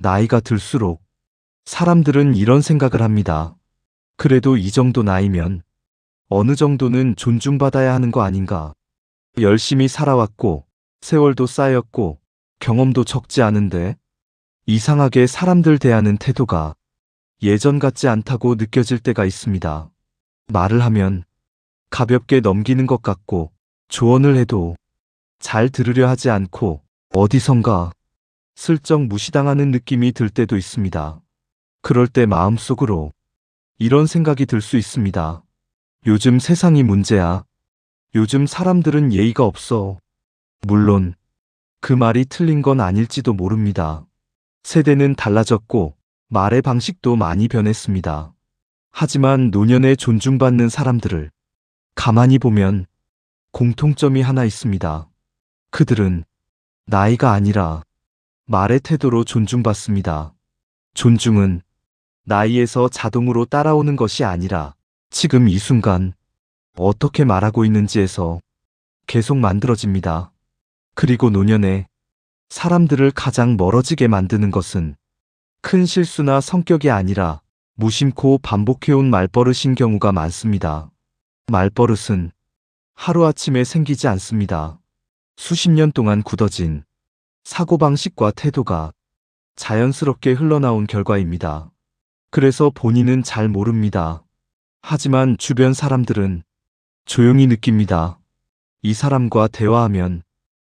나이가 들수록 사람들은 이런 생각을 합니다. 그래도 이 정도 나이면 어느 정도는 존중받아야 하는 거 아닌가. 열심히 살아왔고, 세월도 쌓였고, 경험도 적지 않은데, 이상하게 사람들 대하는 태도가 예전 같지 않다고 느껴질 때가 있습니다. 말을 하면 가볍게 넘기는 것 같고, 조언을 해도 잘 들으려 하지 않고, 어디선가 슬쩍 무시당하는 느낌이 들 때도 있습니다. 그럴 때 마음속으로 이런 생각이 들 수 있습니다. 요즘 세상이 문제야. 요즘 사람들은 예의가 없어. 물론 그 말이 틀린 건 아닐지도 모릅니다. 세대는 달라졌고 말의 방식도 많이 변했습니다. 하지만 노년에 존중받는 사람들을 가만히 보면 공통점이 하나 있습니다. 그들은 나이가 아니라 말의 태도로 존중받습니다. 존중은 나이에서 자동으로 따라오는 것이 아니라 지금 이 순간 어떻게 말하고 있는지에서 계속 만들어집니다. 그리고 노년에 사람들을 가장 멀어지게 만드는 것은 큰 실수나 성격이 아니라 무심코 반복해온 말버릇인 경우가 많습니다. 말버릇은 하루아침에 생기지 않습니다. 수십 년 동안 굳어진 사고방식과 태도가 자연스럽게 흘러나온 결과입니다. 그래서 본인은 잘 모릅니다. 하지만 주변 사람들은 조용히 느낍니다. 이 사람과 대화하면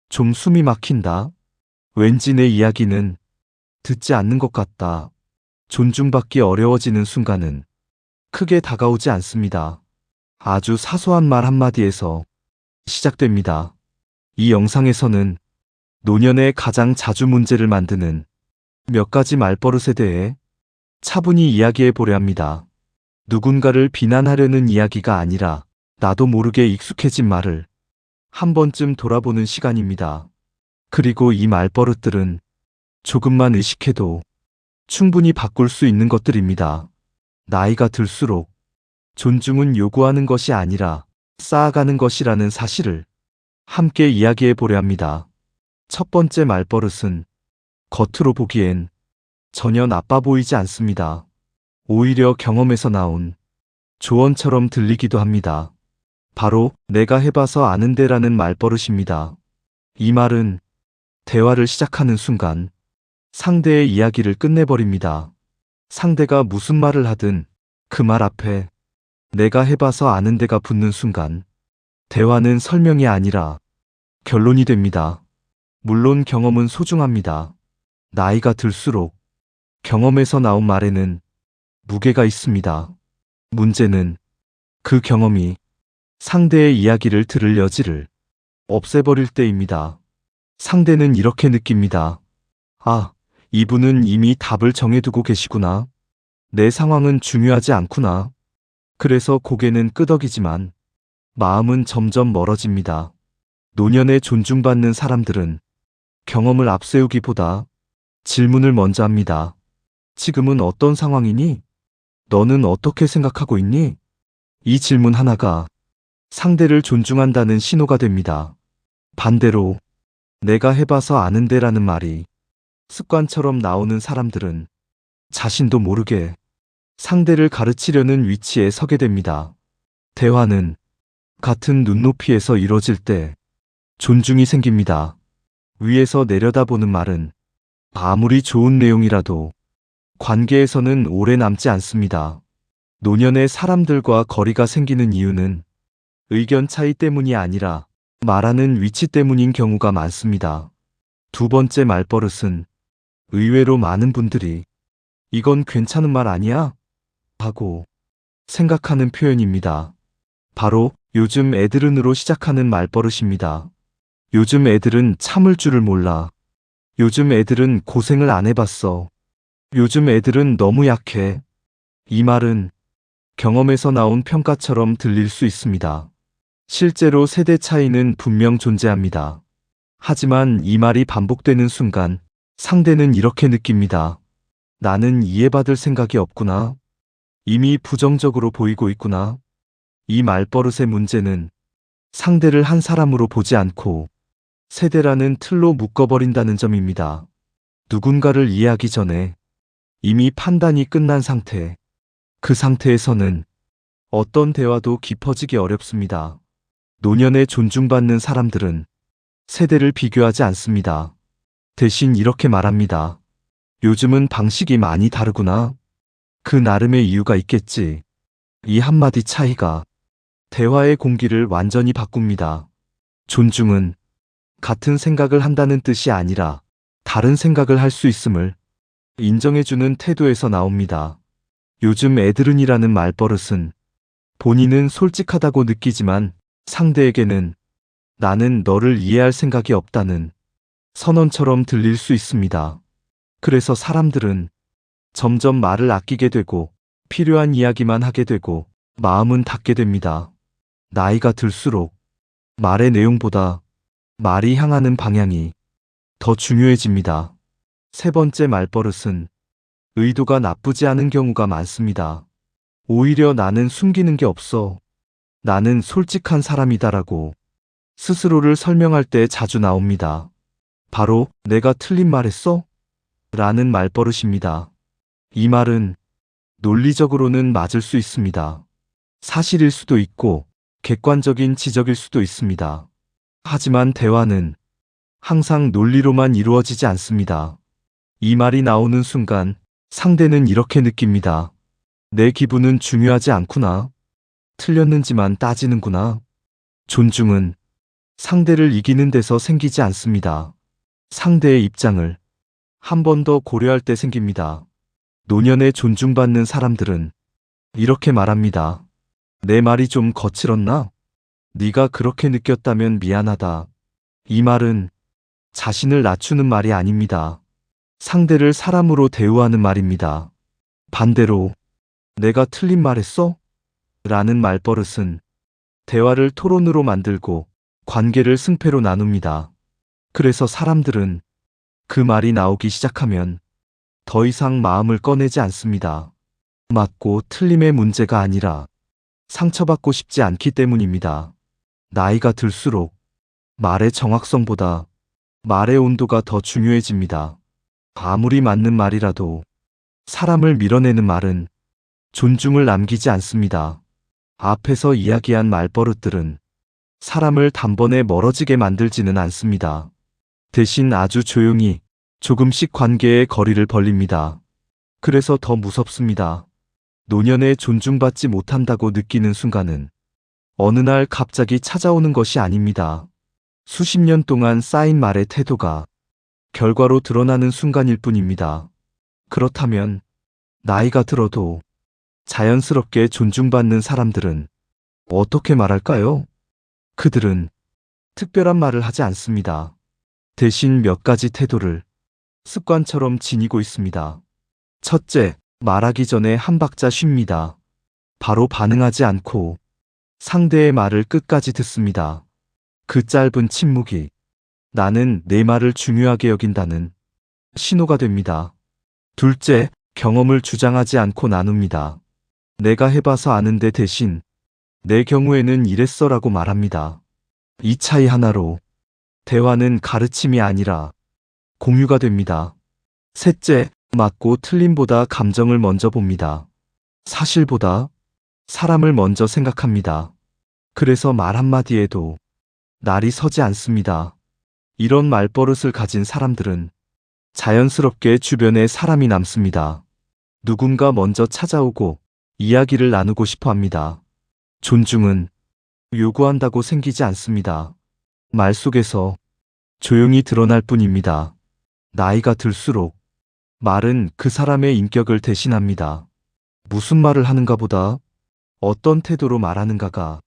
좀 숨이 막힌다. 왠지 내 이야기는 듣지 않는 것 같다. 존중받기 어려워지는 순간은 크게 다가오지 않습니다. 아주 사소한 말 한마디에서 시작됩니다. 이 영상에서는 노년에 가장 자주 문제를 만드는 몇 가지 말버릇에 대해 차분히 이야기해 보려 합니다. 누군가를 비난하려는 이야기가 아니라 나도 모르게 익숙해진 말을 한 번쯤 돌아보는 시간입니다. 그리고 이 말버릇들은 조금만 의식해도 충분히 바꿀 수 있는 것들입니다. 나이가 들수록 존중은 요구하는 것이 아니라 쌓아가는 것이라는 사실을 함께 이야기해 보려 합니다. 첫 번째 말버릇은 겉으로 보기엔 전혀 나빠 보이지 않습니다. 오히려 경험에서 나온 조언처럼 들리기도 합니다. 바로 내가 해봐서 아는데라는 말버릇입니다. 이 말은 대화를 시작하는 순간 상대의 이야기를 끝내버립니다. 상대가 무슨 말을 하든 그 말 앞에 내가 해봐서 아는데가 붙는 순간 대화는 설명이 아니라 결론이 됩니다. 물론 경험은 소중합니다. 나이가 들수록 경험에서 나온 말에는 무게가 있습니다. 문제는 그 경험이 상대의 이야기를 들을 여지를 없애버릴 때입니다. 상대는 이렇게 느낍니다. 아, 이분은 이미 답을 정해두고 계시구나. 내 상황은 중요하지 않구나. 그래서 고개는 끄덕이지만 마음은 점점 멀어집니다. 노년에 존중받는 사람들은 경험을 앞세우기보다 질문을 먼저 합니다. 지금은 어떤 상황이니? 너는 어떻게 생각하고 있니? 이 질문 하나가 상대를 존중한다는 신호가 됩니다. 반대로 내가 해봐서 아는데라는 말이 습관처럼 나오는 사람들은 자신도 모르게 상대를 가르치려는 위치에 서게 됩니다. 대화는 같은 눈높이에서 이뤄질 때 존중이 생깁니다. 위에서 내려다보는 말은 아무리 좋은 내용이라도 관계에서는 오래 남지 않습니다. 노년에 사람들과 거리가 생기는 이유는 의견 차이 때문이 아니라 말하는 위치 때문인 경우가 많습니다. 두 번째 말버릇은 의외로 많은 분들이 이건 괜찮은 말 아니야? 하고 생각하는 표현입니다. 바로 요즘 애들은으로 시작하는 말버릇입니다. 요즘 애들은 참을 줄을 몰라. 요즘 애들은 고생을 안 해봤어. 요즘 애들은 너무 약해. 이 말은 경험에서 나온 평가처럼 들릴 수 있습니다. 실제로 세대 차이는 분명 존재합니다. 하지만 이 말이 반복되는 순간 상대는 이렇게 느낍니다. 나는 이해받을 생각이 없구나. 이미 부정적으로 보이고 있구나. 이 말버릇의 문제는 상대를 한 사람으로 보지 않고 세대라는 틀로 묶어버린다는 점입니다. 누군가를 이해하기 전에 이미 판단이 끝난 상태. 그 상태에서는 어떤 대화도 깊어지기 어렵습니다. 노년에 존중받는 사람들은 세대를 비교하지 않습니다. 대신 이렇게 말합니다. 요즘은 방식이 많이 다르구나. 그 나름의 이유가 있겠지. 이 한마디 차이가 대화의 공기를 완전히 바꿉니다. 존중은 같은 생각을 한다는 뜻이 아니라 다른 생각을 할 수 있음을 인정해주는 태도에서 나옵니다. 요즘 애들은이라는 말버릇은 본인은 솔직하다고 느끼지만 상대에게는 나는 너를 이해할 생각이 없다는 선언처럼 들릴 수 있습니다. 그래서 사람들은 점점 말을 아끼게 되고 필요한 이야기만 하게 되고 마음은 닫게 됩니다. 나이가 들수록 말의 내용보다 말이 향하는 방향이 더 중요해집니다. 세 번째 말버릇은 의도가 나쁘지 않은 경우가 많습니다. 오히려 나는 숨기는 게 없어. 나는 솔직한 사람이다라고 스스로를 설명할 때 자주 나옵니다. 바로 내가 틀린 말했어? 라는 말버릇입니다. 이 말은 논리적으로는 맞을 수 있습니다. 사실일 수도 있고 객관적인 지적일 수도 있습니다. 하지만 대화는 항상 논리로만 이루어지지 않습니다. 이 말이 나오는 순간 상대는 이렇게 느낍니다. 내 기분은 중요하지 않구나. 틀렸는지만 따지는구나. 존중은 상대를 이기는 데서 생기지 않습니다. 상대의 입장을 한 번 더 고려할 때 생깁니다. 노년에 존중받는 사람들은 이렇게 말합니다. 내 말이 좀 거칠었나? 네가 그렇게 느꼈다면 미안하다. 이 말은 자신을 낮추는 말이 아닙니다. 상대를 사람으로 대우하는 말입니다. 반대로 내가 틀린 말했어? 라는 말버릇은 대화를 토론으로 만들고 관계를 승패로 나눕니다. 그래서 사람들은 그 말이 나오기 시작하면 더 이상 마음을 꺼내지 않습니다. 맞고 틀림의 문제가 아니라 상처받고 싶지 않기 때문입니다. 나이가 들수록 말의 정확성보다 말의 온도가 더 중요해집니다. 아무리 맞는 말이라도 사람을 밀어내는 말은 존중을 남기지 않습니다. 앞에서 이야기한 말버릇들은 사람을 단번에 멀어지게 만들지는 않습니다. 대신 아주 조용히 조금씩 관계의 거리를 벌립니다. 그래서 더 무섭습니다. 노년에 존중받지 못한다고 느끼는 순간은 어느 날 갑자기 찾아오는 것이 아닙니다. 수십 년 동안 쌓인 말의 태도가 결과로 드러나는 순간일 뿐입니다. 그렇다면 나이가 들어도 자연스럽게 존중받는 사람들은 어떻게 말할까요? 그들은 특별한 말을 하지 않습니다. 대신 몇 가지 태도를 습관처럼 지니고 있습니다. 첫째, 말하기 전에 한 박자 쉽니다. 바로 반응하지 않고 상대의 말을 끝까지 듣습니다. 그 짧은 침묵이 나는 내 말을 중요하게 여긴다는 신호가 됩니다. 둘째, 경험을 주장하지 않고 나눕니다. 내가 해봐서 아는데 대신 내 경우에는 이랬어라고 말합니다. 이 차이 하나로 대화는 가르침이 아니라 공유가 됩니다. 셋째, 맞고 틀림보다 감정을 먼저 봅니다. 사실보다 사람을 먼저 생각합니다. 그래서 말 한마디에도 날이 서지 않습니다. 이런 말버릇을 가진 사람들은 자연스럽게 주변에 사람이 남습니다. 누군가 먼저 찾아오고 이야기를 나누고 싶어 합니다. 존중은 요구한다고 생기지 않습니다. 말 속에서 조용히 드러날 뿐입니다. 나이가 들수록 말은 그 사람의 인격을 대신합니다. 무슨 말을 하는가 보다 어떤 태도로 말하는가가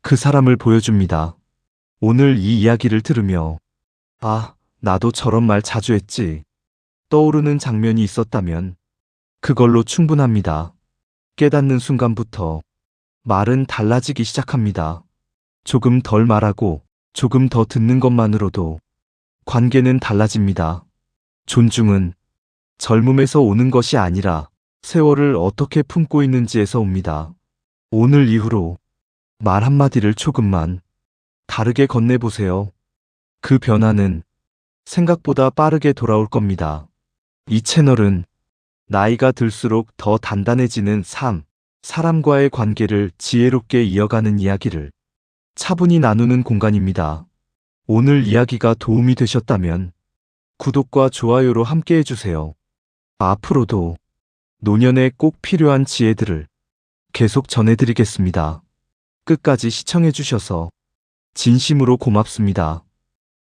그 사람을 보여줍니다. 오늘 이 이야기를 들으며 아, 나도 저런 말 자주 했지. 떠오르는 장면이 있었다면 그걸로 충분합니다. 깨닫는 순간부터 말은 달라지기 시작합니다. 조금 덜 말하고 조금 더 듣는 것만으로도 관계는 달라집니다. 존중은 젊음에서 오는 것이 아니라 세월을 어떻게 품고 있는지에서 옵니다. 오늘 이후로 말 한마디를 조금만 다르게 건네보세요. 그 변화는 생각보다 빠르게 돌아올 겁니다. 이 채널은 나이가 들수록 더 단단해지는 삶, 사람과의 관계를 지혜롭게 이어가는 이야기를 차분히 나누는 공간입니다. 오늘 이야기가 도움이 되셨다면 구독과 좋아요로 함께 해주세요. 앞으로도 노년에 꼭 필요한 지혜들을 계속 전해드리겠습니다. 끝까지 시청해주셔서 진심으로 고맙습니다.